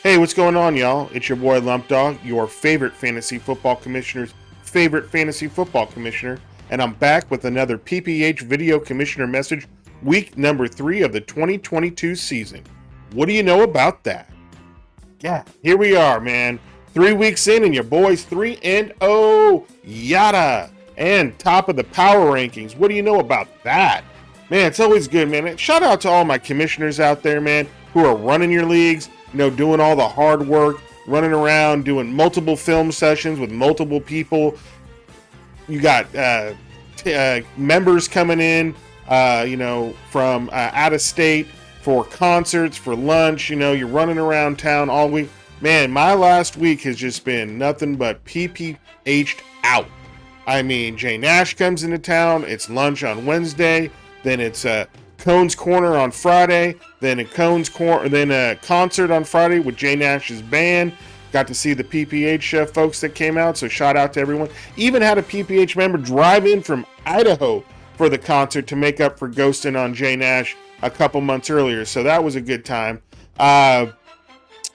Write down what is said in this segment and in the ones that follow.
Hey, what's going on, y'all? It's your boy Lump Dog, your favorite fantasy football commissioner's favorite fantasy football commissioner, and I'm back with another PPH video commissioner message, week number 3 of the 2022 season. What do you know about that? Yeah, here we are, man. 3 weeks in, and your boy's 3-0, yada, and top of the power rankings. What do you know about that? Man, it's always good, man. Shout out to all my commissioners out there, man, who are running your leagues, doing all the hard work, running around, doing multiple film sessions with multiple people. You got members coming in, from out of state for concerts, for lunch. You're running around town all week. Man, my last week has just been nothing but PPH'd out. I mean, Jay Nash comes into town. It's lunch on Wednesday. Then it's Cone's Corner on Friday. Then a concert on Friday with Jay Nash's band. Got to see the PPH folks that came out, so shout out to everyone. Even had a PPH member drive in from Idaho for the concert to make up for ghosting on Jay Nash a couple months earlier, so that was a good time. Now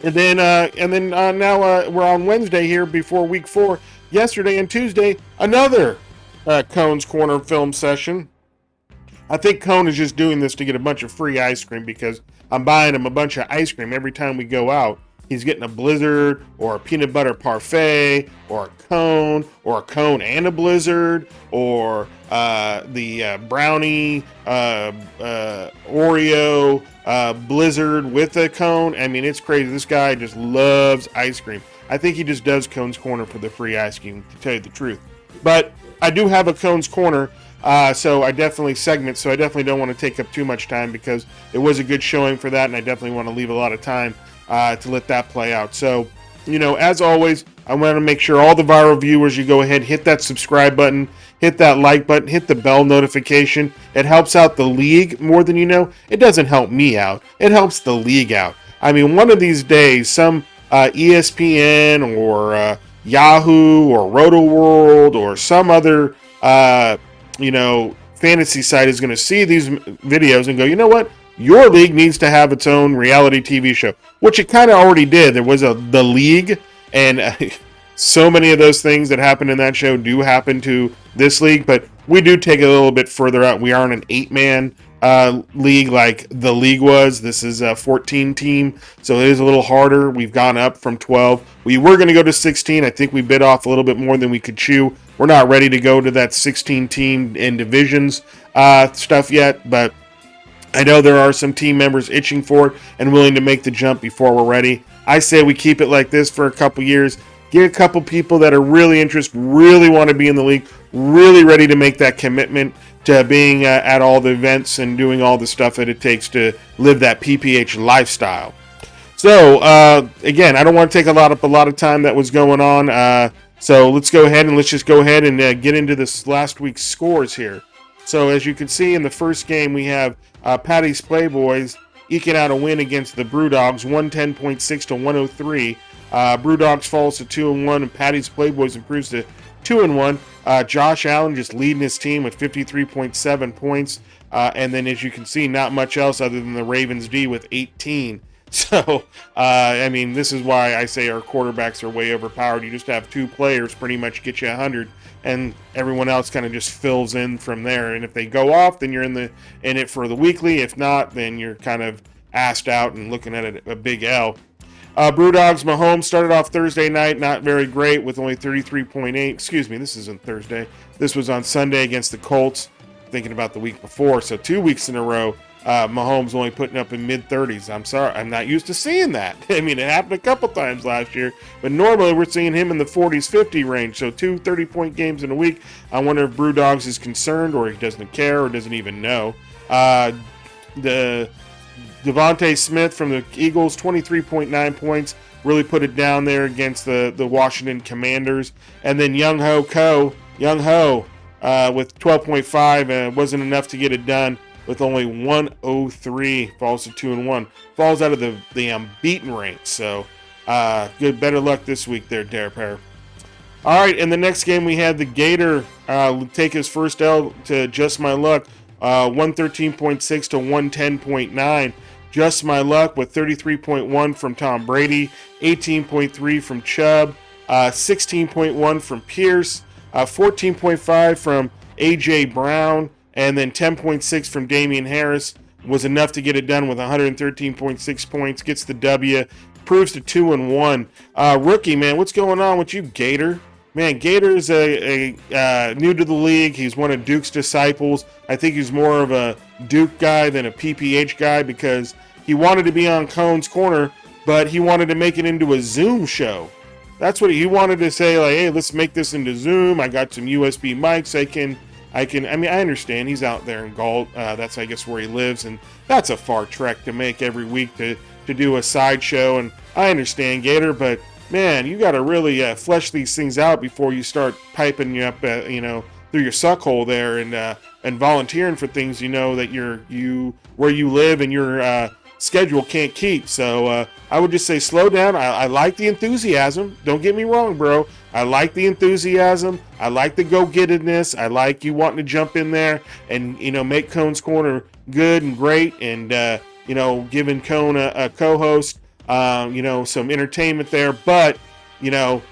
we're on Wednesday here before week 4. Yesterday and Tuesday, another Cone's Corner film session. I think Cone is just doing this to get a bunch of free ice cream because I'm buying him a bunch of ice cream every time we go out. He's getting a Blizzard or a peanut butter parfait or a cone and a Blizzard or the brownie Oreo Blizzard with a cone. I mean, it's crazy. This guy just loves ice cream. I think he just does Cone's Corner for the free ice cream, to tell you the truth. But I do have a Cone's Corner. So I definitely don't want to take up too much time because it was a good showing for that, and I definitely want to leave a lot of time to let that play out. So, as always, I want to make sure all the viral viewers, you go ahead, hit that subscribe button, hit that like button, hit the bell notification. It helps out the league more than you know. It doesn't help me out. It helps the league out. I mean, one of these days, some ESPN or Yahoo or Roto World or some other fantasy site is going to see these videos and go, you know what? Your league needs to have its own reality TV show, which it kind of already did. There was The League, and so many of those things that happened in that show do happen to this league, but we do take it a little bit further out. We aren't an 8-man league like The League was. This is a 14-team, so it is a little harder. We've gone up from 12. We were going to go to 16. I think we bit off a little bit more than we could chew. We're not ready to go to that 16-team in divisions stuff yet, but I know there are some team members itching for it and willing to make the jump before we're ready. I say we keep it like this for a couple years. Get a couple people that are really interested, really want to be in the league, really ready to make that commitment to being at all the events and doing all the stuff that it takes to live that PPH lifestyle. So, again, I don't want to take a lot of time that was going on. So let's go ahead and get into this last week's scores here. So as you can see in the first game, we have Patty's Playboys eking out a win against the Brewdogs, 110.6 to 103. Brewdogs falls to 2-1, and Patty's Playboys improves to 2-1. Josh Allen just leading his team with 53.7 points. And then as you can see, not much else other than the Ravens D with 18. So, this is why I say our quarterbacks are way overpowered. You just have 2 players pretty much get you 100, and everyone else kind of just fills in from there. And if they go off, then you're in it for the weekly. If not, then you're kind of assed out and looking at a big L. Brewdogs Mahomes started off Thursday night, not very great, with only 33.8. Excuse me, this isn't Thursday. This was on Sunday against the Colts, thinking about the week before. So 2 weeks in a row, Mahomes only putting up in mid-30s. I'm sorry, I'm not used to seeing that. I mean, it happened a couple times last year, but normally we're seeing him in the 40s, 50 range. So 2 30-point games in a week. I wonder if Brewdogs is concerned, or he doesn't care, or doesn't even know. The Devontae Smith from the Eagles, 23.9 points, really put it down there against the Washington Commanders. And then Young Ho with 12.5 wasn't enough to get it done. With only 103, falls to 2-1, falls out of the unbeaten rank. So, better luck this week there, Dare. All right, in the next game we had the Gator take his first L to Just My Luck, 113.6 to 110.9. Just My Luck with 33.1 from Tom Brady, 18.3 from Chubb, 16.1 from Pierce, 14.5 from A.J. Brown, and then 10.6 from Damian Harris was enough to get it done with 113.6 points. Gets the W, proves to 2-1. Rookie, man, what's going on with you, Gator? Man, Gator is a new to the league. He's one of Duke's disciples. I think he's more of a Duke guy than a PPH guy because he wanted to be on Cone's Corner, but he wanted to make it into a Zoom show. That's what he wanted to say, like, hey, let's make this into Zoom. I got some USB mics. I mean, I understand he's out there in Galt. That's, I guess, where he lives, and that's a far trek to make every week to do a sideshow. And I understand, Gator, but man, you got to really flesh these things out before you start piping you up, through your suck hole there and volunteering for things that where you live and your schedule can't keep. So I would just say slow down. I like the enthusiasm. Don't get me wrong, bro. I like the enthusiasm. I like the go-gettedness. I like you wanting to jump in there and make Cone's Corner good and great, and giving Cone a co-host. Some entertainment there, but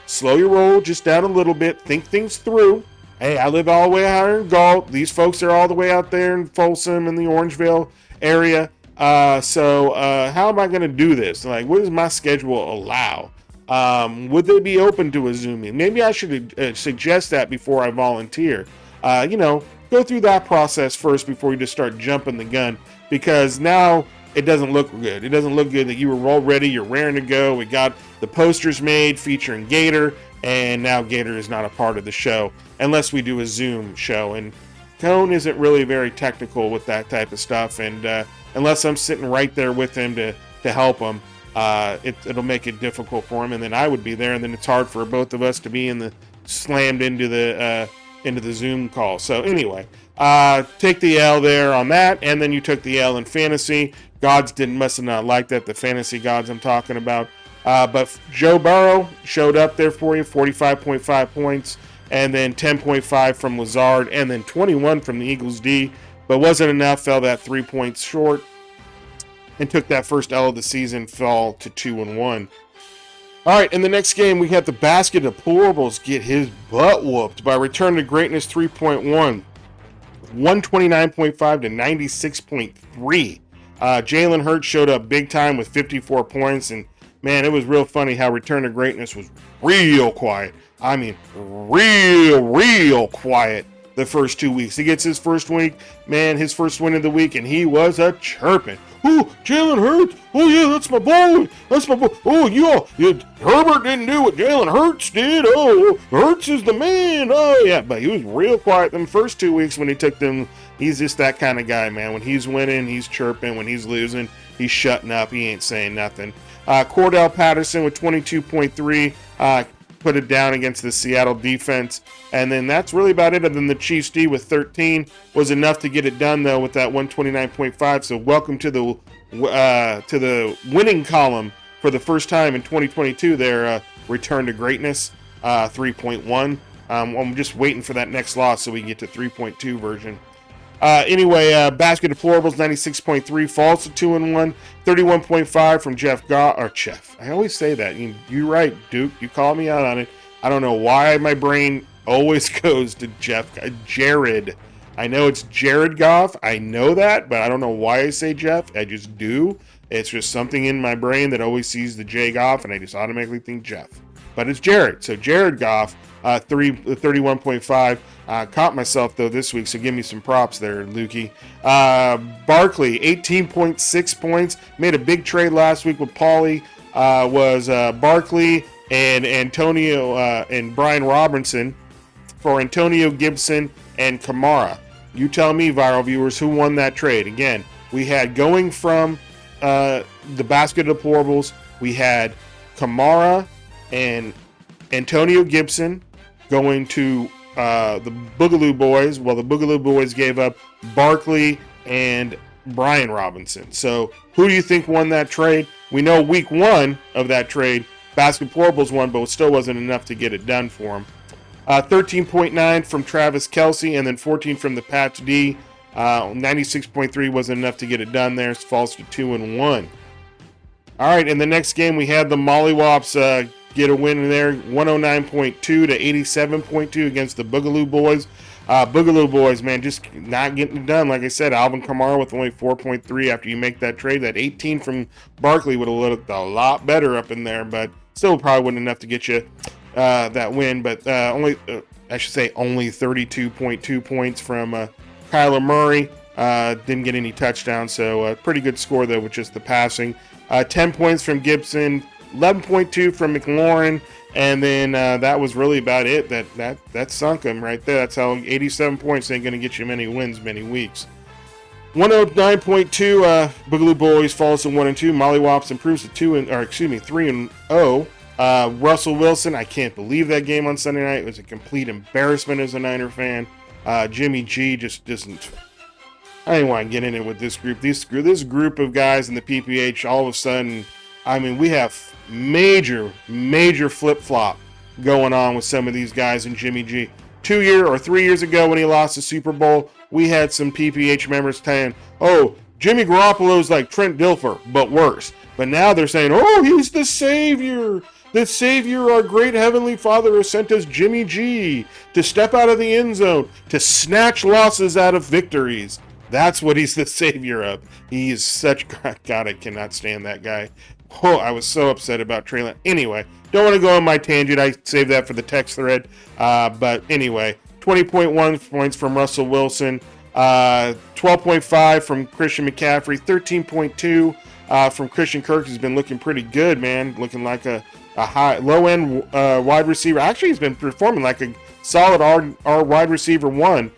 slow your roll just down a little bit. Think things through. Hey, I live all the way out here in Galt. These folks are all the way out there in Folsom in the Orangeville area. So how am I going to do this? Like, what does my schedule allow? Would they be open to a Zooming? Maybe I should suggest that before I volunteer. Go through that process first before you just start jumping the gun, because now it doesn't look good. It doesn't look good that you were all ready, you're raring to go. We got the posters made featuring Gator, and now Gator is not a part of the show unless we do a Zoom show. And Cone isn't really very technical with that type of stuff, and unless I'm sitting right there with him to help him, it'll make it difficult for him, and then I would be there, and then it's hard for both of us to be slammed into the Zoom call. So anyway, take the L there on that, and then you took the L in fantasy. Gods must have not liked that, the fantasy gods I'm talking about. But Joe Burrow showed up there for you, 45.5 points, and then 10.5 from Lazard, and then 21 from the Eagles D, but wasn't enough, fell that 3 points short, and took that first L of the season, fell to 2-1. All right, in the next game, we had the basket of deplorables get his butt whooped by Return to Greatness 3.1, 129.5 to 96.3. Jalen Hurts showed up big time with 54 points, and man, it was real funny how Return to Greatness was real quiet. I mean, real quiet the first 2 weeks. He gets his first week, man, his first win of the week, and he was a chirping. Oh, Jalen Hurts. Oh, yeah, that's my boy. That's my boy. Oh, Herbert didn't do what Jalen Hurts did. Oh, Hurts is the man. Oh, yeah. But he was real quiet them first 2 weeks when he took them. He's just that kind of guy, man. When he's winning, he's chirping. When he's losing, he's shutting up. He ain't saying nothing. Cordell Patterson with 22.3. Put it down against the Seattle defense, and then that's really about it. Other than the Chiefs D with 13 was enough to get it done though with that 129.5. So welcome to the winning column for the first time in 2022. Their Return to Greatness 3.1. I'm just waiting for that next loss so we can get to 3.2 version. Basket deplorables 96.3 falls to 2-1, 31.5 from Jeff. I always say that. You're right, Duke. You call me out on it. I don't know why my brain always goes to Jared. I know it's Jared Goff. I know that, but I don't know why I say Jeff. I just do. It's just something in my brain that always sees the J Goff, and I just automatically think Jeff. But it's Jared. So Jared Goff, 31.5. Caught myself, though, this week, so give me some props there, Lukey. Barkley, 18.6 points. Made a big trade last week with Paulie. Was Barkley and Antonio and Brian Robinson for Antonio Gibson and Kamara. You tell me, viral viewers, who won that trade. Again, we had going from the basket of deplorables, we had Kamara and Antonio Gibson going to the Boogaloo Boys. Well, the Boogaloo Boys gave up Barkley and Brian Robinson. So who do you think won that trade? We know week one of that trade, basket deplorables won, but it still wasn't enough to get it done for him. 13.9 from Travis Kelce, and then 14 from the Pats D. 96.3 wasn't enough to get it done there. It falls to 2-1. All right, in the next game, we had the Mollywops get a win in there, 109.2 to 87.2 against the Boogaloo Boys. Boogaloo Boys, man, just not getting it done. Like I said, Alvin Kamara with only 4.3 after you make that trade. That 18 from Barkley would have looked a lot better up in there, but still probably wasn't enough to get you that win. But only 32.2 points from Kyler Murray. Didn't get any touchdowns, so pretty good score, though, with just the passing. 10 points from Gibson, 11.2 from McLaurin, and then that was really about it. That sunk him right there. That's how 87 points ain't going to get you many wins many weeks. 109.2, Boogaloo Boys falls to 1-2. Mollywops improves to 3-0. Russell Wilson, I can't believe that game on Sunday night. It was a complete embarrassment as a Niner fan. Jimmy G just doesn't. I didn't want to get in it with this group. This group of guys in the PPH, all of a sudden, I mean, we have major flip-flop going on with some of these guys in Jimmy G. 2 or 3 years ago when he lost the Super Bowl, we had some PPH members saying, oh, Jimmy Garoppolo's like Trent Dilfer, but worse. But now they're saying, oh, he's the Savior. The Savior, our great Heavenly Father, has sent us Jimmy G to step out of the end zone, to snatch losses out of victories. That's what he's the Savior of. He is such, God, I cannot stand that guy. Oh, I was so upset about Trey Lance. Anyway, don't want to go on my tangent. I saved that for the text thread. But anyway, 20.1 points from Russell Wilson, 12.5 from Christian McCaffrey, 13.2 from Christian Kirk. He's been looking pretty good, man. Looking like a low-end wide receiver. Actually, he's been performing like a solid R wide receiver one.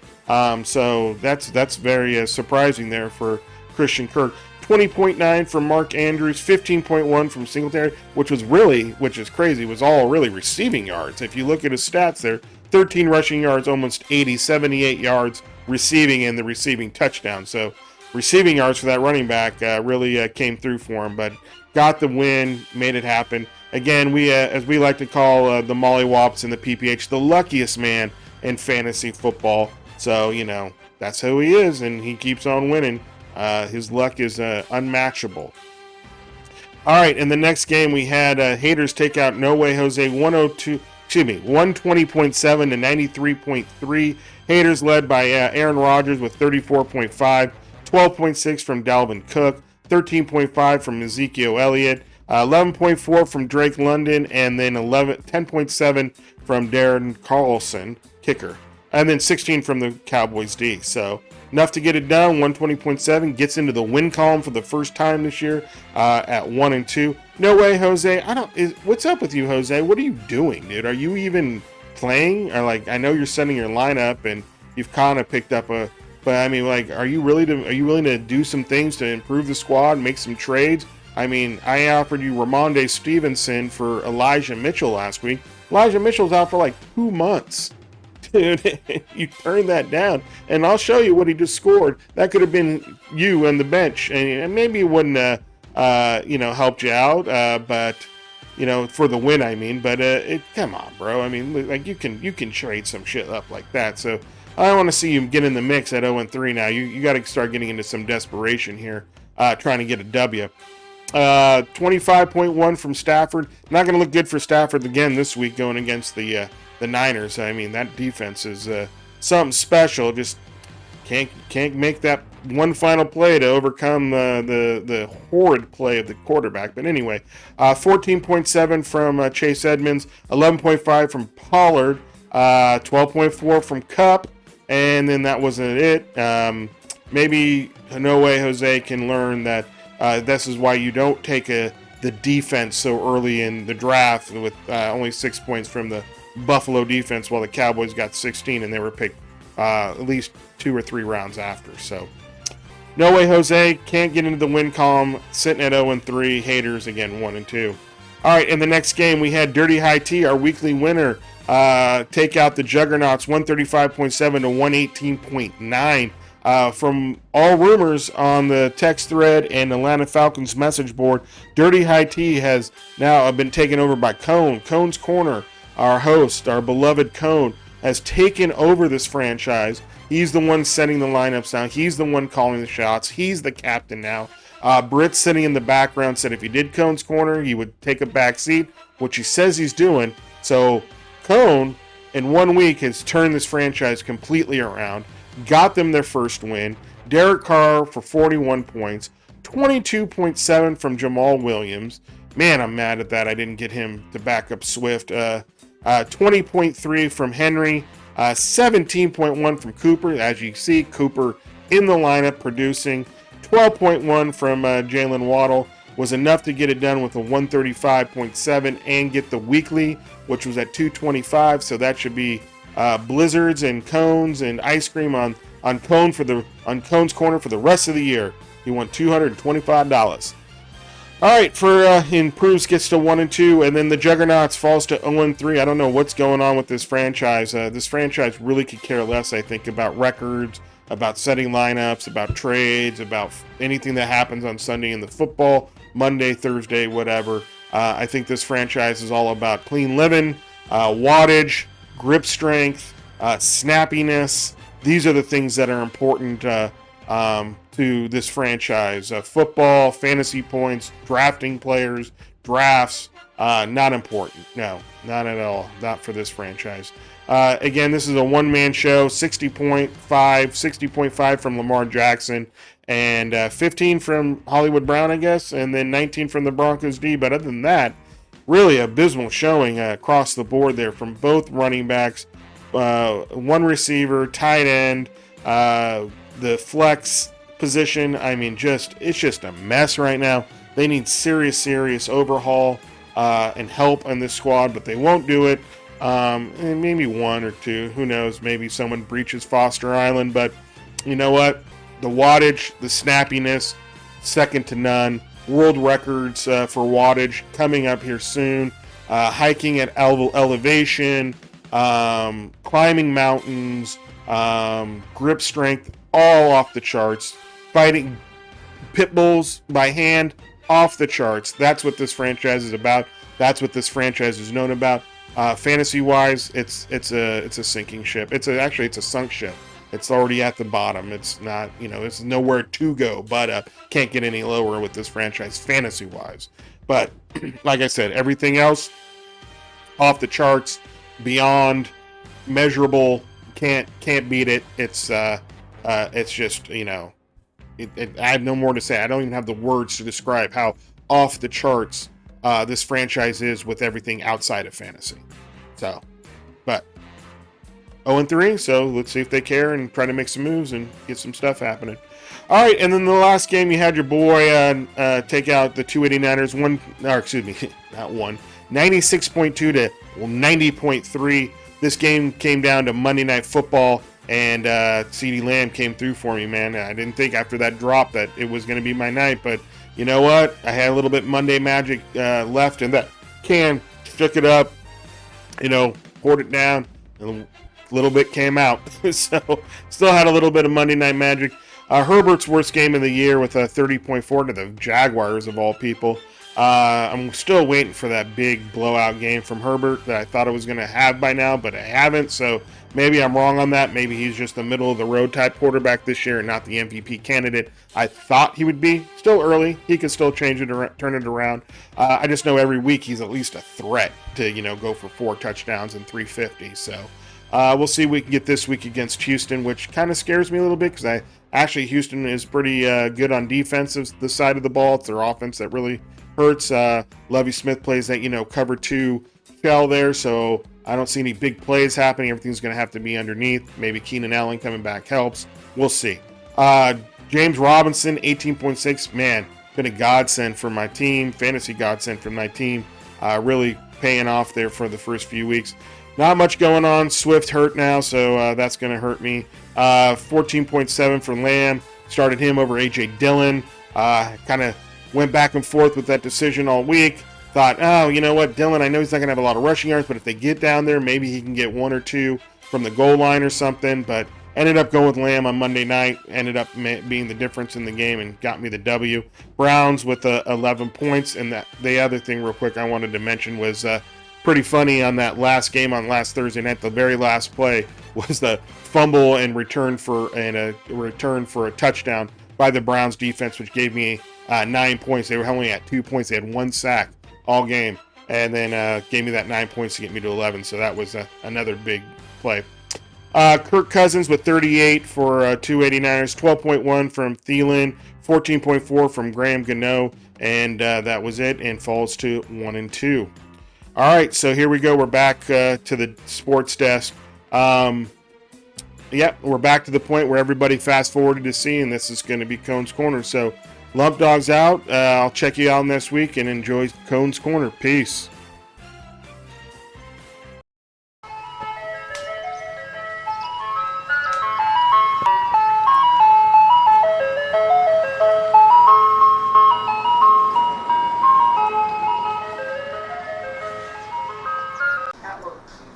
So that's very surprising there for Christian Kirk. 20.9 from Mark Andrews, 15.1 from Singletary, which is crazy, was all really receiving yards. If you look at his stats there, 13 rushing yards, almost 80, 78 yards receiving and the receiving touchdown. So receiving yards for that running back really came through for him, but got the win, made it happen. Again, we as we like to call the Mollywops in the PPH, the luckiest man in fantasy football. So, that's who he is, and he keeps on winning. His luck is unmatchable. All right, in the next game, we had Haters take out No Way Jose 120.7 to 93.3. Haters led by Aaron Rodgers with 34.5, 12.6 from Dalvin Cook, 13.5 from Ezekiel Elliott, 11.4 from Drake London, and then 10.7 from Darren Carlson, kicker. And then 16 from the Cowboys D. So enough to get it done. 120.7 gets into the win column for the first time this year at 1-2. No way, Jose. What's up with you, Jose? What are you doing, dude? Are you even playing? Or I know you're setting your lineup and you've kind of picked up but I mean, are you willing to do some things to improve the squad, make some trades? I mean, I offered you Ramondre Stevenson for Elijah Mitchell last week. Elijah Mitchell's out for 2 months. Dude, you turned that down, and I'll show you what he just scored. That could have been you on the bench, and maybe it wouldn't, helped you out, but for the win, I mean. But come on, bro. I mean, you can trade some shit up like that. So I want to see you get in the mix at 0-3 now. You got to start getting into some desperation here, trying to get a W. 25.1 from Stafford. Not going to look good for Stafford again this week going against the Niners. I mean, that defense is something special. Just can't make that one final play to overcome the horrid play of the quarterback. But anyway, 14.7 from Chase Edmonds, 11.5 from Pollard, 12.4 from Kupp, and then that wasn't it. Maybe No Way Jose can learn that this is why you don't take the defense so early in the draft with only 6 points from the Buffalo defense, while the Cowboys got 16 and they were picked at least 2 or 3 rounds after. So No Way Jose can't get into the win column, sitting at 0-3. Haters again 1-2. All right, in the next game we had Dirty High T, our weekly winner, take out the Juggernauts 135.7 to 118.9. From all rumors on the text thread and Atlanta Falcons message board, Dirty High T has now been taken over by Cone's Corner. Our host, our beloved Cone, has taken over this franchise. He's the one setting the lineups now. He's the one calling the shots. He's the captain now. Britt's sitting in the background, said if he did Cone's corner, he would take a back seat, which he says he's doing. So Cone, in 1 week, has turned this franchise completely around, got them their first win. Derek Carr for 41 points, 22.7 from Jamal Williams. Man, I'm mad at that. I didn't get him to back up Swift. 20.3 from Henry, 17.1 from Cooper. As you see, Cooper in the lineup producing. 12.1 from Jalen Waddle was enough to get it done with a 135.7 and get the weekly, which was at 225. So that should be blizzards and cones and ice cream on Cone's corner for the rest of the year. He won $225. All right, for improves gets to 1-2, and then the Juggernauts falls to 0-3. I don't know what's going on with this franchise. This franchise really could care less, I think, about records, about setting lineups, about trades, about anything that happens on Sunday in the football, Monday, Thursday, whatever. I think this franchise is all about clean living, wattage, grip strength, snappiness. These are the things that are important to this franchise. Football, fantasy points, drafting players, drafts, not important. No, not at all. Not for this franchise. Again, this is a one-man show, 60.5 from Lamar Jackson, and 15 from Hollywood Brown, I guess, and then 19 from the Broncos D. But other than that, really abysmal showing across the board there from both running backs, one receiver, tight end, the flex position. I mean, it's just a mess right now. They need serious overhaul and help on this squad, but they won't do it. And maybe one or two, who knows, maybe someone breaches Foster Island, but you know what? The wattage, the snappiness, second to none. World records for wattage coming up here soon. Hiking at elevation, climbing mountains, grip strength, all off the charts. Fighting pit bulls by hand, off the charts. That's what this franchise is about. That's what this franchise is known about. Fantasy-wise, it's a sinking ship. It's a sunk ship. It's already at the bottom. It's not, it's nowhere to go but up. Can't get any lower with this franchise fantasy-wise. But like I said, everything else off the charts, beyond measurable. Can't beat it. It's just, I have no more to say. I don't even have the words to describe how off the charts this franchise is with everything outside of fantasy. So, but 0-3, so let's see if they care and try to make some moves and get some stuff happening. All right, and then the last game, you had your boy take out the 289ers, 96.2 to 90.3. This game came down to Monday Night Football, and CeeDee Lamb came through for me, man. I didn't think after that drop that it was going to be my night, but you know what? I had a little bit Monday Magic left, and that can shook it up, poured it down, and a little bit came out. So still had a little bit of Monday Night Magic. Herbert's worst game of the year with a 30.4 to the Jaguars of all people. I'm still waiting for that big blowout game from Herbert that I thought I was going to have by now, but I haven't. So maybe I'm wrong on that. Maybe he's just a middle-of-the-road type quarterback this year and not the MVP candidate I thought he would be. Still early. He can still change it, turn it around. I just know every week he's at least a threat to, go for 4 touchdowns and 350. So we'll see if we can get this week against Houston, which kind of scares me a little bit because Houston is pretty good on defensive the side of the ball. It's their offense that really hurts. Lovie Smith plays that, cover 2 shell there, so I don't see any big plays happening. Everything's going to have to be underneath. Maybe Keenan Allen coming back helps. We'll see. James Robinson, 18.6. Man, been a godsend for my team. Fantasy godsend for my team. Really paying off there for the first few weeks. Not much going on. Swift hurt now, so that's going to hurt me. 14.7 for Lamb. Started him over A.J. Dillon. Kind of went back and forth with that decision all week. Thought, oh, you know what, Dillon, I know he's not going to have a lot of rushing yards, but if they get down there, maybe he can get 1 or 2 from the goal line or something. But ended up going with Lamb on Monday night. Ended up being the difference in the game and got me the W. Browns with 11 points. And the other thing real quick I wanted to mention was pretty funny on that last game on last Thursday night. The very last play was the fumble and return for a touchdown by the Browns defense, which gave me 9 points. They were only at 2 points. They had 1 sack all game, and then gave me that 9 points to get me to 11. So that was another big play. Kirk Cousins with 38 for 289ers, 12.1 from Thielen, 14.4 from Graham Gano, and that was it, and falls to 1-2. All right, so here we go. We're back to the sports desk. Yep, we're back to the point where everybody fast forwarded to see, and this is going to be Cone's Corner. So, Lump Dogs out. I'll check you out next week, and enjoy Cone's Corner. Peace.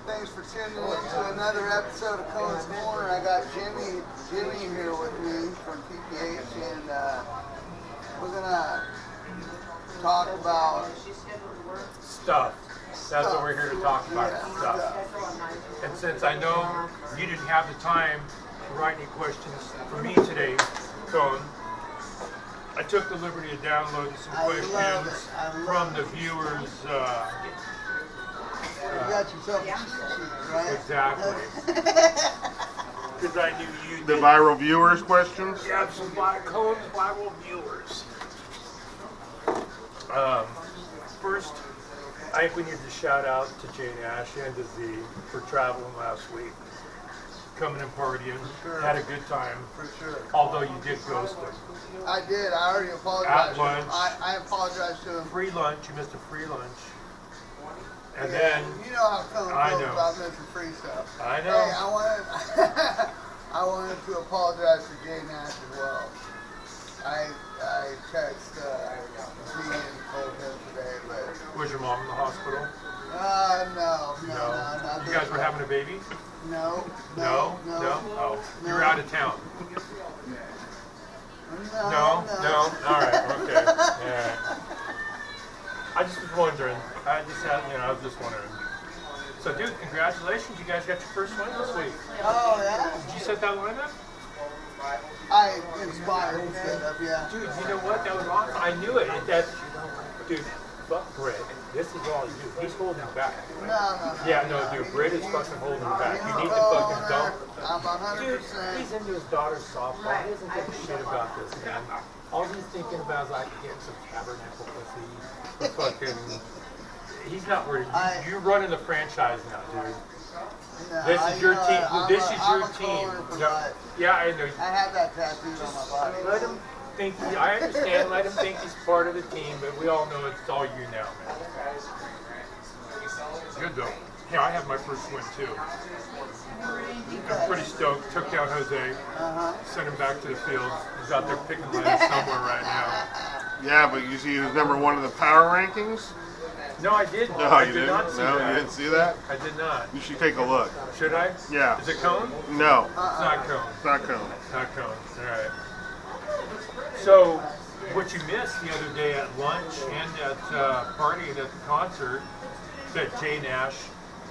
Thanks for tuning in to another episode of Cone's Corner. I got Jimmy here with me from PPH, and we're gonna talk about stuff. That's what we're here to talk about. Yeah, stuff. And since I know you didn't have the time to write any questions for me today, Cone, I took the liberty of downloading some questions from the viewers. You got yourself a sheet, right? Exactly. Because I knew you The did. viral viewers questions? Yeah, some Cone's viral viewers. First, I think we need to shout out to Jane Ash and to Z for traveling last week. Coming and partying. Sure. Had a good time. For sure. Although you did ghost them. I did. I already apologized. At lunch. I apologized to him. Free lunch. You missed a free lunch. And Yeah, then, you know how Cone I feels know. about missing free stuff. I know. Hey, I wanted to apologize to Jay Nash as well. I texted Z and told him today, but was your mom in the hospital? no. You guys were having a baby? No. Oh, you were out of town. No. All right. Okay. Yeah. I just was wondering. I was just wondering. So, dude, congratulations! You guys got your first win this week. Oh yeah. Did you set that lineup? I inspired the setup, yeah. Dude, you know what? That was awesome. I knew it. Dude, fuck Britt. This is all you. He's holding you back. No. Yeah, no, dude. Britt is fucking holding you back. You need to fucking dump. I'm Dude, 100%. he's into his daughter's softball. He doesn't give a shit about this, man. All he's thinking about is like getting some tabernacle pussy. Fucking. He's not worried. You're running the franchise now, dude. No, This is your team. This is I'm your a team. Cohen for Yeah, life. yeah, I know. I have that tattooed on my body. Let him think. I understand. Let him think he's part of the team, but we all know it's all you now, man. Good though. Yeah, I have my first win too. I'm pretty stoked. Took down Jose. Sent him back to the field. He's out there picking legs somewhere right now. Yeah, but you see he was number 1 in the power rankings? No, I didn't. No, I you did didn't? not see No, that. you didn't see that? I did not. You should take a look. Should I? Yeah. Is it Cone? No, It's not Cone. it's not Cone. Not Cone. All right. So, what you missed the other day at lunch and at partying at the concert that Jay Nash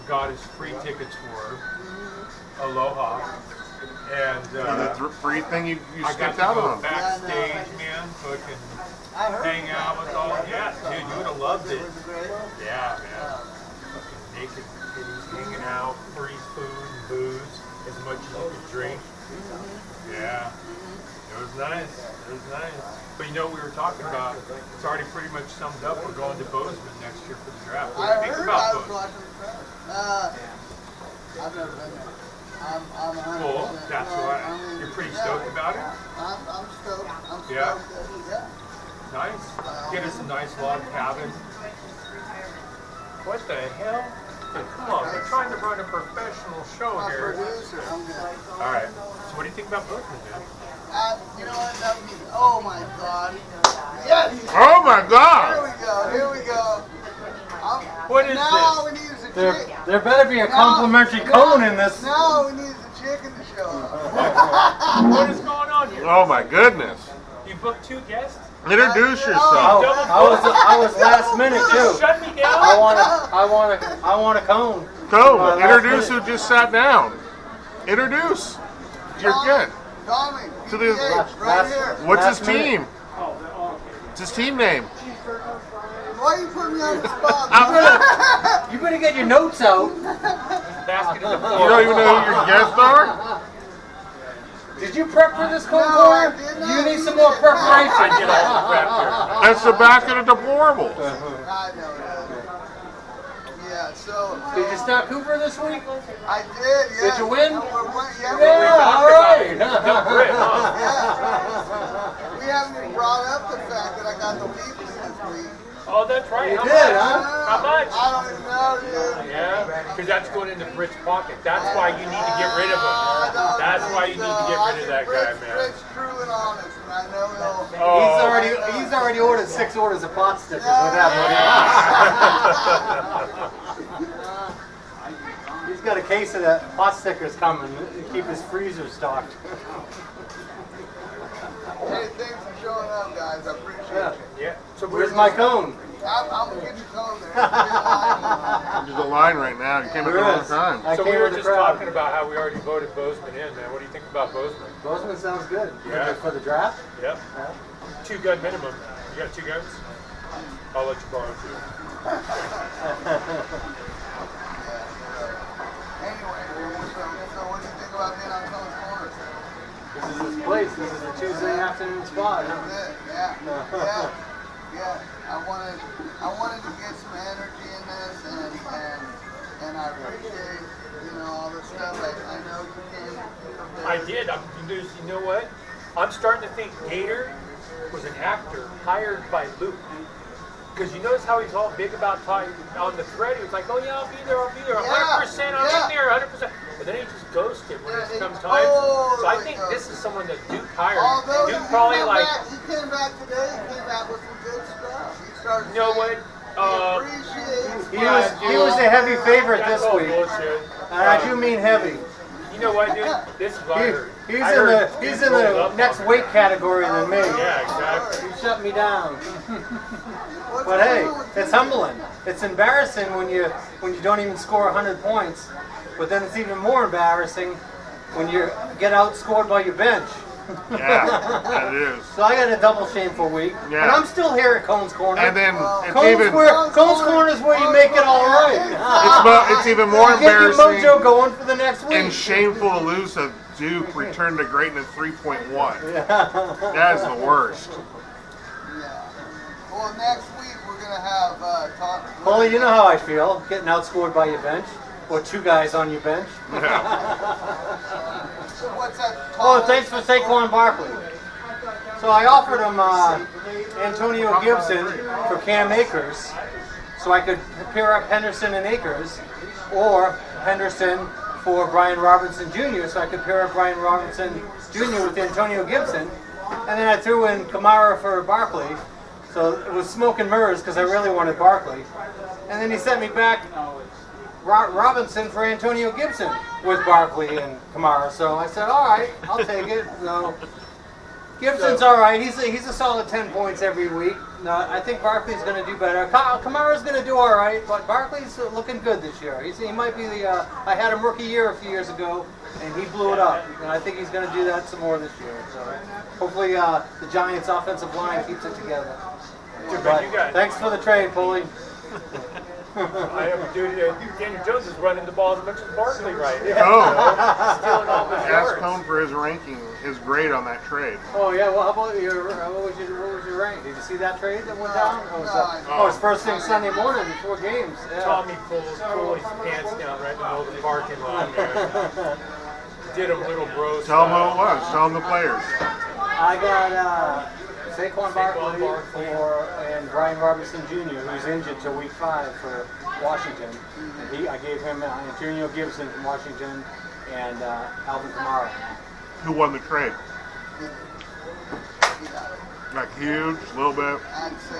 got his free tickets for Aloha. And The free thing you I got skipped to out go on. backstage, man. Fucking I heard hang out with all. Yeah, dude, you would have loved it. Was it great? Yeah, man. Fucking naked kitties hanging out, free food and booze, as much as you could drink. Yeah. It was nice. It was nice. But you know, we were talking about, it's already pretty much summed up. We're going to Bozeman next year for the draft. What do you I think heard. about I was Bozeman? watching the crowd. I've never been there. I'm 100%. Cool. That's no, why I mean, you're pretty yeah, stoked about it? I'm stoked. I'm stoked. Yeah? Yeah. Nice. Get us a nice log cabin. What the hell? Hey, come on, we're trying to run a professional show My here. producer. I'm good. All right. So what do you think about Bozeman, man? You know what? That would be, oh my God. Yes. Oh my Here God! we go. Here we go. What is now this? all we need is a chick. There better be a complimentary cone in this. Now all we need is a chicken to show up. What is going on here? Oh my goodness! You booked 2 guests? Introduce Oh, yourself. I was last minute Just too. shut me down. I want a cone. Come, Last introduce minute. who just sat down. Introduce. You're good. Tommy, To the- PPH, right last- here. What's his Last minute. team? What's his team name? Why you put me on the spot? You better get your notes out. Basket in the You floor. don't even know who your guests are? Did you prep for this cold No, I corner? did not. You need some You more did. preparation. I did all the prep here. That's the back of the deplorables. I know that. Yeah, so. Did you start Cooper this week? I did, yeah. Did you win? Yeah, Yeah, all right. Don't quit, huh? yeah. We haven't even brought up the fact that I got the weekly this week. Oh, that's right. You How did, much? huh? How much? I don't even know, dude. Yeah, because that's going into Britt's pocket. That's why you need to get rid of him. That's why you need to get rid of that guy, man. Rick's true and honest, and I know he'll. Oh. He's already ordered 6 orders of pot stickers with Yeah. that money. He's got a case of that pot stickers coming to keep his freezer stocked. Hey, thanks for showing up, guys. I appreciate Yeah. it. Yeah. So Where's my cone? I'm gonna get your cone there. It's a big line. There's a line right now. You came at the There wrong is. time. I So came we were with the just crowd. talking about how we already voted Bozeman in, man. What do you think about Bozeman? Bozeman sounds good. Yeah. For the draft? Yep. Yeah. 2 gun minimum. You got 2 guns? I'll let you borrow 2. Anyway, so what do you think about being on Cone's Corner? This is his place. This is a Tuesday afternoon spot. That's it. Yeah. I wanted to get some energy in this, and I appreciate all the stuff. I know you came. I did. You know what? I'm starting to think Gator was an actor hired by Luke. Because you notice how he's all big about talking on the thread. He was like, "Oh yeah, I'll be there. 100%. I'm in there, 100%." But then he just ghosted when it comes time. So I think this is someone that Duke hired. Although Duke probably like. he came back today. He came back with some good stuff. He started. You know what? Appreciate. He was the heavy favorite That's this all week. bullshit. And I do mean heavy. You know what, dude? This is what I heard. He's I in heard the he's Duke in rolled the up next on weight category than me. Yeah, exactly. He shut me down. But hey, it's humbling. It's embarrassing when you don't even score 100 points. But then it's even more embarrassing when you get outscored by your bench. Yeah, it is. So I got a double shameful week. Yeah. And I'm still here at Cone's Corner. And then it's Cone's even Corner is where you make it all right. it's even more Get your embarrassing mojo going for the next week. and shameful to lose a Duke return to greatness 3.1. That is the worst. Yeah. Well, next week we're gonna have talk. Paulie, you know how I feel, getting outscored by your bench. Or 2 guys on your bench. So what's that? Oh, thanks for Saquon Barkley. So I offered him Antonio Gibson for Cam Akers, so I could pair up Henderson and Akers, or Henderson for Brian Robinson Jr., so I could pair up Brian Robinson Jr. with Antonio Gibson, and then I threw in Kamara for Barkley. So it was smoke and mirrors because I really wanted Barkley. And then he sent me back Robinson for Antonio Gibson with Barkley and Kamara. So I said, all right, I'll take it. So Gibson's all right. He's a solid 10 points every week. No, I think Barkley's going to do better. Kamara's going to do all right, but Barkley's looking good this year. He might be the. I had him rookie year a few years ago, and he blew it up. And I think he's going to do that some more this year. So hopefully the Giants' offensive line keeps it together. But thanks for the trade, Paulie. I have dude. Daniel Jones is running the ball as much as Barkley right now. Oh, Stealing all his ask yards. Cone for his ranking, his grade on that trade. Oh yeah, well how about what was your rank? Did you see that trade that went down? It's first thing Sunday morning before games. Yeah. Tommy pulled his pants down right in the middle of the parking lot there. Did him little bro Tell them style. who it was. Tell them the players. I got Saquon Barkley and Brian Robinson Jr., who's injured till week 5 for Washington. And I gave him Antonio Gibson from Washington and Alvin Kamara. Who won the trade? Like huge, a little bit. I'd say.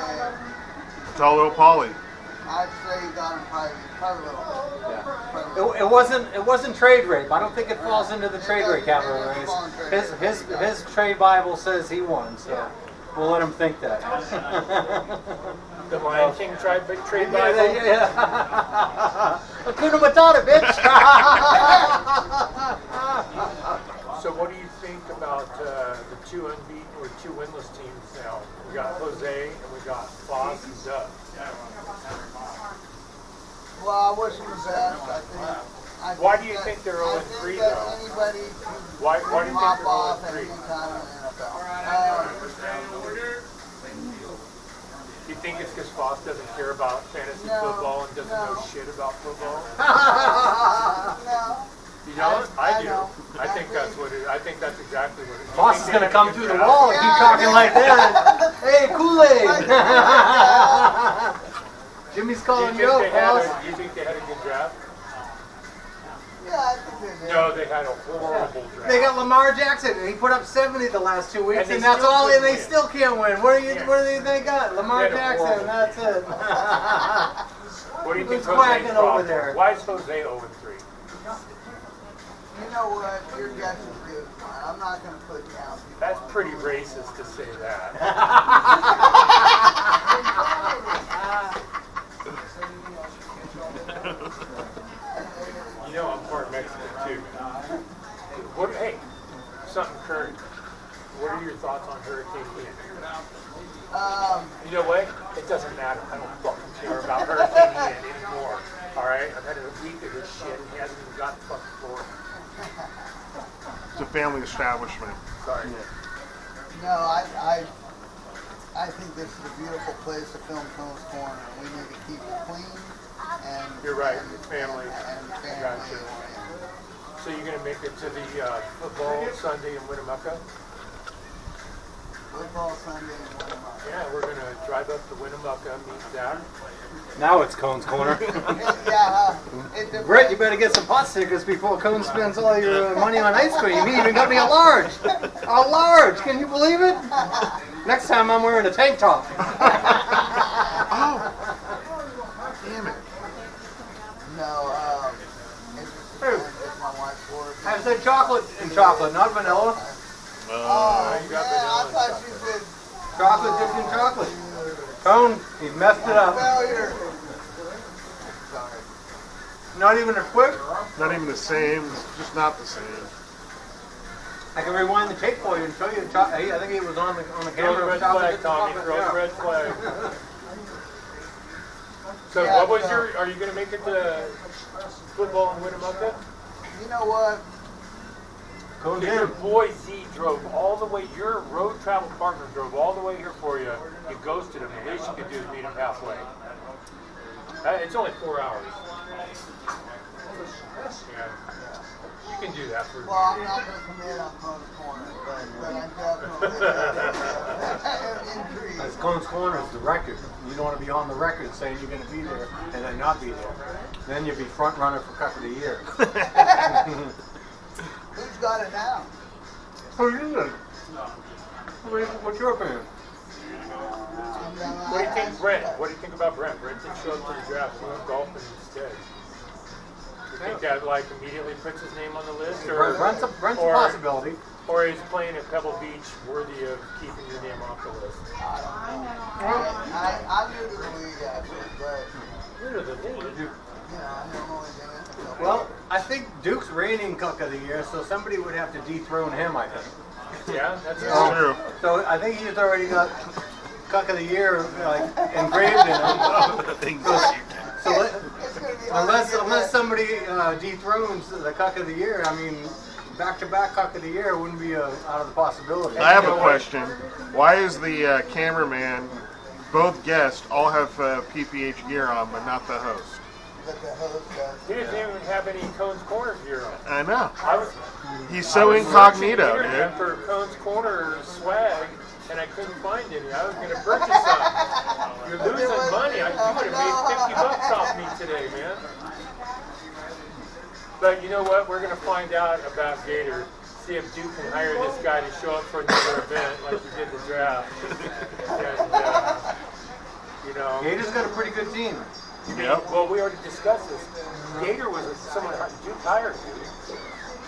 Tell little Paulie. I'd say he got him probably a little. Yeah. It wasn't trade rape. I don't think it falls into the trade rape category. His trade Bible says he won. So We'll let him think that. The Lion King trade Bible. Hakuna Matata, bitch. So what do you think about the two unbeaten or two winless teams now? We got Jose and we got Foss and Doug. Well, I wish him the best. Why do you think they're 0-3 though? Anybody Why do you think hop they're off at 0-3? any time in the NFL. You think it's because Foss doesn't care about fantasy football and doesn't know shit about football? No. You don't? I do. know. I think that's what it is. I think that's exactly what it is. Boss is gonna come through the wall and keep talking like that. Hey, Kool-Aid. Jimmy's calling you out, boss. Do you think they had a good draft? Yeah, I think they did. No, they had a horrible draft. They got Lamar Jackson, and he put up 70 the last 2 weeks, And they and that's still all, and couldn't they win. still can't win. What do they got? Lamar They had a Jackson, horrible that's it. What do you think Who's quacking Jose's over problem? there? Why is Jose 0-3? You know what? Your guess is good. I'm not going to put down people. That's pretty racist to say that. You know I'm part Mexican too. Hey, something current. What are your thoughts on Hurricane Ian? You know what? It doesn't matter. I don't fucking care about Hurricane Ian anymore. Alright? I've had a week of this shit and he hasn't even got the fucking floor. It's a family establishment. Sorry. No, I think this is a beautiful place to film Cone's Corner. We need to keep it clean. And You're right. It's family. And family. Gotcha. So you're going to make it to the football Sunday in Winnemucca? Football Sunday in Winnemucca. Yeah, we're going to drive up to Winnemucca, meet Zach. Now it's Cone's Corner. Yeah, it depends. Brett, you better get some pot stickers before Cone spends all your money on ice cream. He even got me a large. A large, can you believe it? Next time I'm wearing a tank top. Oh, damn it. No, it just depends if my wife's working. I said chocolate and chocolate, not vanilla. Oh, you man, got I vanilla thought and you said Chocolate dipped in chocolate. Cone, he messed it up. failure. Sorry. Not even a quick. Not even the same. It's just not the same. I can rewind the tape for you and show you the chocolate. I think it was on the Throw the camera. red Chocolate flag, dipped in Tommy. chocolate, Throw yeah. the red flag. So Yeah, what was so- your, are you going to make it to football in Winnemucca? You know what? Cone Your did. boy Z drove all the way, your road travel partner drove all the way here for you. You ghosted him. The least you could do is meet him halfway. It's only 4 hours. Yeah. You can do that for Well, I'm not going to commit on Cone's Corner, but I'm definitely intrigued. That's Cone's Corner is the record. You don't want to be on the record saying you're going to be there and then not be there. Then you'll be front runner for Cup of the Year. Who's got it now? Who is it? What's your opinion? What do you think, Brent? What do you think about Brent? Brent didn't show up to the draft. He went golfing instead. You think that like immediately puts his name on the list, or Brent's a possibility. or is playing at Pebble Beach worthy of keeping your name off the list? I'm new to the league, actually, but, You're the lead. you know, I've only been in it. Well, I think Duke's reigning Cup of the Year, so somebody would have to dethrone him, I think. Yeah, that's Yeah. True. So I think he's already got Cup of the Year like engraved in him. So It's gonna be hard to get unless that. somebody dethrones the Cup of the Year, I mean, back-to-back Cup of the Year wouldn't be out of the possibility. I have a question. Why is the cameraman, both guests, all have PPH gear on, but not the host? But the host does. He doesn't even have any Cone's Corner gear on. I know. I was He's so I was incognito, searching the internet dude. for Cone's Corner swag, and I couldn't find any. I was going to purchase some. You're losing money. You would have made $50 off me today, man. But you know what? We're going to find out about Gator. See if Duke can hire this guy to show up for another event like he did the draft. And, you know. Gator's got a pretty good team. Yep. Well, we already discussed this. Gator was someone Duke hired, dude.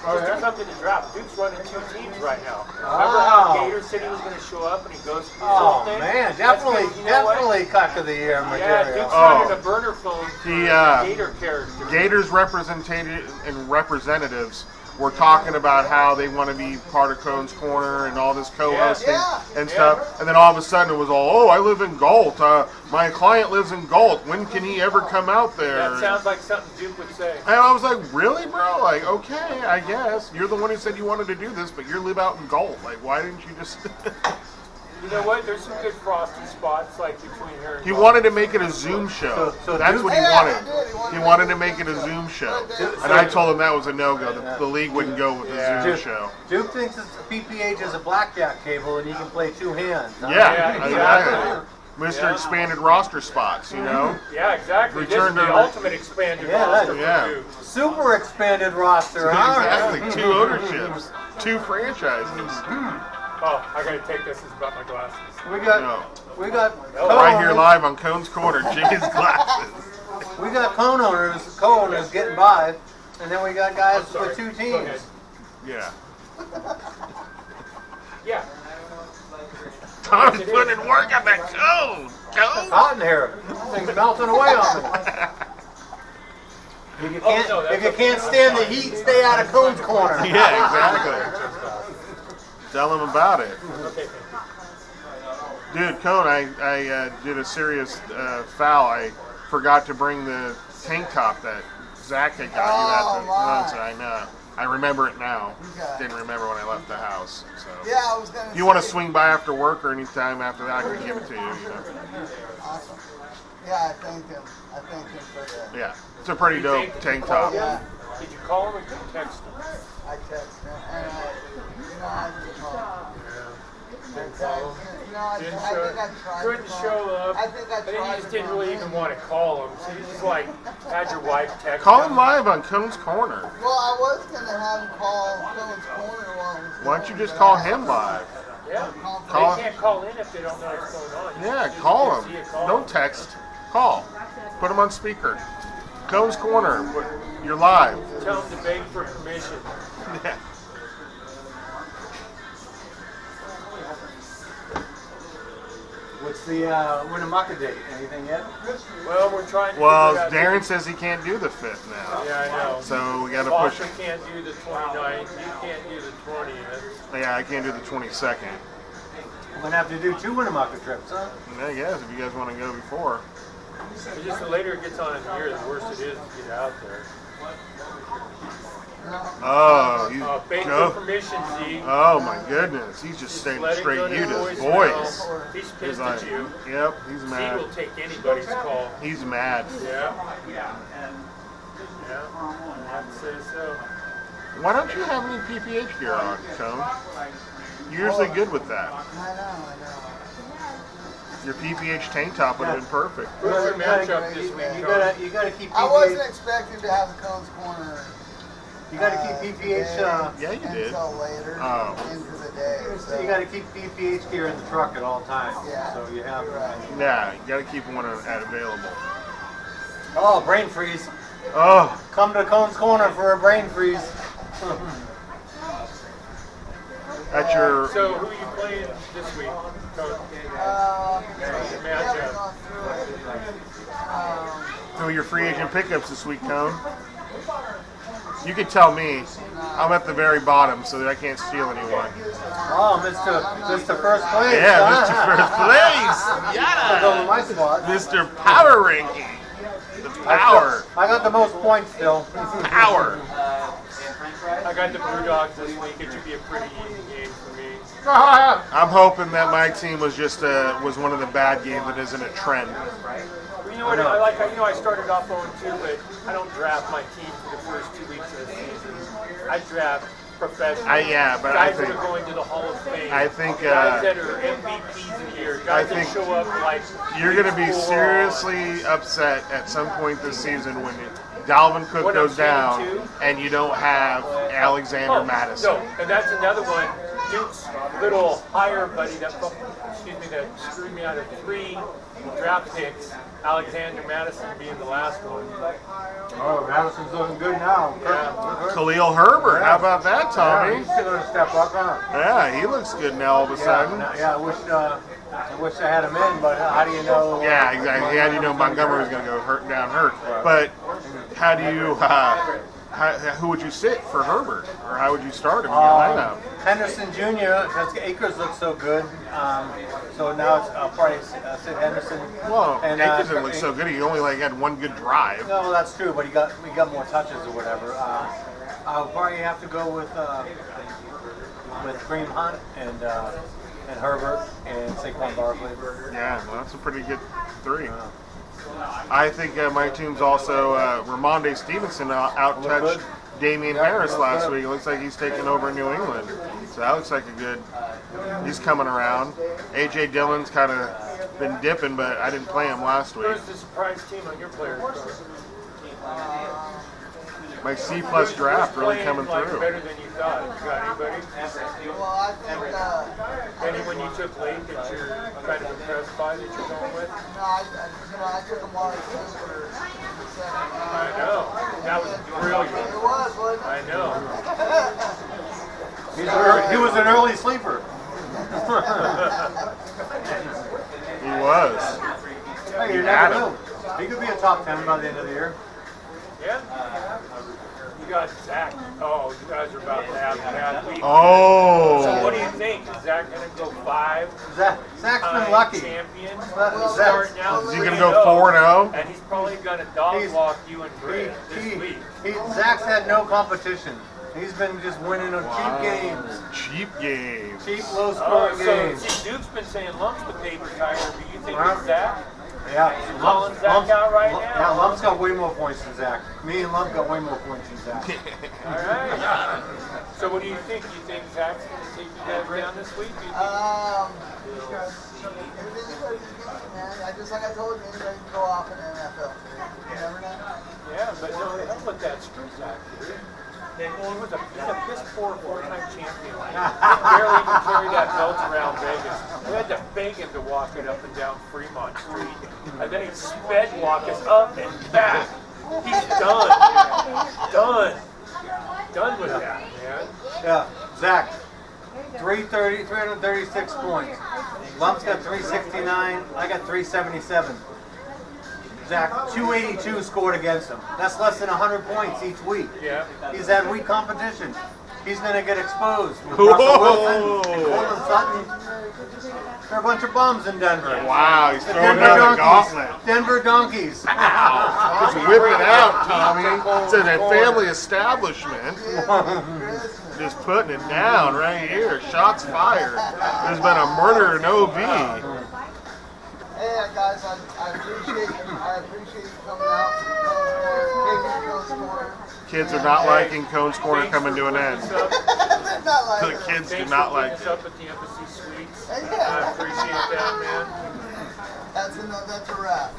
just to come to the draft. Duke's running 2 teams right now. Oh. Remember how Gator said he was going to show up and he goes through this whole Oh thing? man, That's good. definitely, You know what? definitely cock of the year Yeah, material. Duke's Oh. running a burner phone for The, Gator character. Gators representatives were talking about how they want to be part of Cone's Corner and all this co-hosting Yeah. and stuff. And then all of a sudden it was all, oh, I live in Galt. My client lives in Galt. When can he ever come out there? That sounds like something Duke would say. And I was like, really, bro? Like, okay, I guess. You're the one who said you wanted to do this, but you live out in Galt. Like, why didn't you just... You know what? There's some good frosty spots like between here and He Galt. wanted to make it a Zoom show. So That's Duke- what he Yeah, wanted. he did. He wanted to make it a Zoom show. And I told him that was a no-go. The league wouldn't go with Yeah. the Zoom show. Duke thinks it's PPH is a blackjack table and he can play 2 hands. Huh? Yeah, exactly. Mr. Yeah. Expanded roster spots, you know? Yeah, exactly. Return This is to- the ultimate expanded Yeah, roster yeah. for Duke. Super expanded roster, huh? Exactly. 2 ownerships. 2 franchises. Oh, I gotta take this. It's about my glasses. We got, No. we got Right here co-owners- live on Cone's Corner, Jay's glasses. We got co-owners getting by, and then we got guys Sorry. with 2 Go ahead. teams. Yeah. Yeah. Tom's putting in work on that cone. Cone? Hot in here. Things melting away on me. If you can't, no, that's if you okay. can't stand the heat, stay out of Cone's Corner. Yeah, exactly. Tell him about it. Okay. Dude, Cone, I did a serious foul. I forgot to bring the tank top that Zach had got you at the concert. I know. I remember it now. Okay. Didn't remember when I left the house. So. Yeah, I was gonna. If you want to say- swing by after work or anytime after that, I can give it to you. Awesome. Yeah, I thanked him. I thanked him for that. Yeah, it's a pretty dope tank top. Yeah, Did you call him or did you text him? I texted him, and I didn't call. Didn't call him. I Didn't think I tried. couldn't to call show him. up. I think I I think tried. you just to didn't call really him. even want to call him. So you just like had your wife text Call him. him live on Cone's Corner. Well, I was gonna have him call Cohen's Corner while it was Why don't you going, just but call I- him live? Yeah. Call- They can't call in if they don't know what's going on. Yeah, Just call see him. a call. Don't text. Call. Put him on speaker. Cone's Corner. You're live. Tell him to beg for permission. Yeah. What's the Winnemucca date? Anything yet? Well, we're trying to Well, figure it out. Darren says he can't do the 5th now. Yeah, I know. So we got to push. Foster can't do the 29th. You can't do the 20th. Yeah, I can't do the 22nd. I'm gonna have to do 2 Winnemucca trips, huh? I guess if you guys want to go before. It's just the later it gets on in the year, the worse it is to get out there. Oh, he's Beg for go. permission, Z. Oh my goodness, he's just Let straight it go straight you to his voicemail. voice. He's He's pissed like, at you. yep, he's Z mad. will take anybody's call. He's mad. Yeah. Yeah. I have to say so. Why don't you have any PPH gear on, Cone? You're usually good with that. I know. Your PPH tank top would have been perfect. Who's your matchup this week, You Coach? gotta keep I wasn't PPH. expecting to have Cohen's Corner. You gotta keep PPH. Yeah, you did. Until later Oh. into the day. So. You gotta keep PPH gear in the truck at all times. Yeah. So you have. Right. Yeah, you got to keep one at available. Oh, brain freeze! Oh, Come to Cone's Corner for a brain freeze. at your So who are you playing this week, Coach? Yeah, matchup. we're going through it. who are your free agent pickups this week, Cone? You can tell me. I'm at the very bottom, so that I can't steal anyone. Oh, Mr. First Place. Yeah, huh? Mr. First Place. I'll go with Yeah. my spot. Mr. Power Ranking. The power. I got the most points still. Power. I got the Blue Dogs this week. It should be a pretty easy game for me. I'm hoping that my team was just was one of the bad games that isn't a trend. Well, you know what? I started off 0-2, but I don't draft my team for the first 2 weeks of the season. I draft professionals. But guys I think that are going to the Hall of Fame. I think, guys that are MVPs in here. Guys think that show up like you're going to be 4 seriously upset at some point this season when Dalvin Cook What I'm goes saying, down, too- and you don't have Alexander Madison. No, and that's another one. Duke's little higher buddy that screwed me out of 3 draft picks. Alexander Madison being the last one. Oh, Madison's looking good now. Yeah. Khalil Herbert, how about that, Yeah, Tommy? he's still going to step up, huh? Yeah, he looks good now all of a sudden. Yeah, I wish I had him in, but how do you know? Yeah, exactly. How do you know Montgomery was going to go hurt? But how do you, who would you sit for Herbert? Or how would you start him in your lineup? Henderson Jr., because Akers looks so good. So now it's probably sit Henderson. Well, and, Akers didn't look so good. He only had one good drive. No, that's true, but we got more touches or whatever. I'll probably have to go with Kareem Hunt and Herbert and Saquon Barkley. Yeah, well, that's a pretty good 3. I think my team's also Ramondre Stevenson out-touched Damian Harris last week. It looks like he's taking over New England. So that looks like a good, he's coming around. A.J. Dillon's kind of been dipping, but I didn't play him last week. Who's the surprise team on your players? My C-plus draft really coming through. Better than you thought. You got anybody? Well, I think, Anyone you took late that you're kind of impressed by that you're going with? no, I took him while he was for the second I round. know. That was brilliant. It was, wasn't I know. He was an early sleeper. He was. Hey, you had never him. know. He could be a top 10 by the end of the year. Yeah? You got Zach. Oh, you guys are about to have a bad week. Oh. So what do you think? Is Zach going to go 5? Zach's been lucky. Champion. Well, Starting out Is he going to 3-0, go 4-0? And he's probably going to dog walk you and Britt this week. Zach's had no competition. He's been just winning on cheap games. Cheap games. Cheap, low-scoring So games. see, Duke's been saying Lump's the paper tiger. Do you think Huh? it's Zach? Yeah. Calling Zach out right now? Yeah, Lump's got way more points than Zach. Me and Lump got way more points than Zach. All right. So what do you think? You think Zach's going to take you guys down this week? Do you think everything's ready to get, man. Like I told you, anybody can go off in the NFL. You never know. Yeah, but no, hell with that screw Zach, dude. He was a piss poor 4-time champion. He barely even carried that belt around Vegas. We had to beg him to walk it up and down Fremont Street. And then he'd sped walk us up and back. He's done. Done with that, man. Yeah, Zach, 336 points. Lump's got 369. I got 377. Zach, 282 scored against him. That's less than 100 points each week. Yeah. He's had weak competition. He's going to get exposed with Russell Wilson and Courtland Sutton. They're a bunch of bums in Denver. Wow, he's The throwing Denver down the Donkeys. gauntlet. Denver Donkeys. Just whip it out, Tommy. It's a family establishment. Just putting it down right here. Shots fired. There's been a murder in OB. Hey guys, I appreciate you coming out taking Cone's Corner. Kids are not liking Cone's Corner coming to an end. They're not like The it. kids do Thanks not for like putting us it. up at the Embassy Suites. I appreciate that, man. That's a wrap.